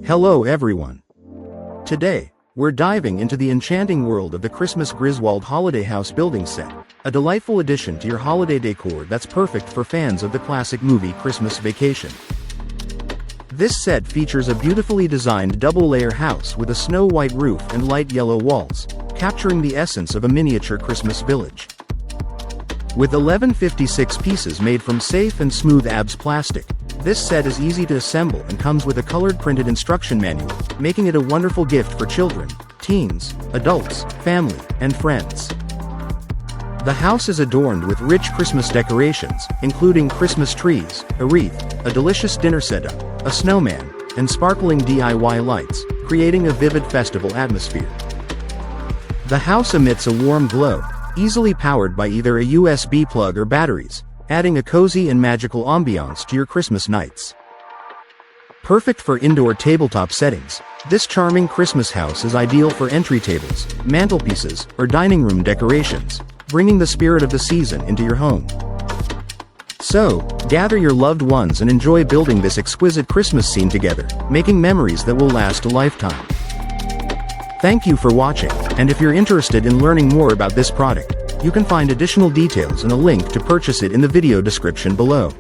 Hello everyone. Today, we're diving into the enchanting world of the Christmas Griswold Holiday House building set, a delightful addition to your holiday decor that's perfect for fans of the classic movie Christmas Vacation. This set features a beautifully designed double-layer house with a snow-white roof and light yellow walls, capturing the essence of a miniature Christmas village. With 1156 pieces made from safe and smooth ABS plastic, this set is easy to assemble and comes with a colored printed instruction manual, making it a wonderful gift for children, teens, adults, family, and friends. The house is adorned with rich Christmas decorations, including Christmas trees, a wreath, a delicious dinner setup, a snowman, and sparkling DIY lights, creating a vivid festival atmosphere. The house emits a warm glow, easily powered by either a USB plug or batteries, adding a cozy and magical ambiance to your Christmas nights. Perfect for indoor tabletop settings, this charming Christmas house is ideal for entry tables, mantelpieces, or dining room decorations, bringing the spirit of the season into your home. So, gather your loved ones and enjoy building this exquisite Christmas scene together, making memories that will last a lifetime. Thank you for watching, and if you're interested in learning more about this product, you can find additional details and a link to purchase it in the video description below.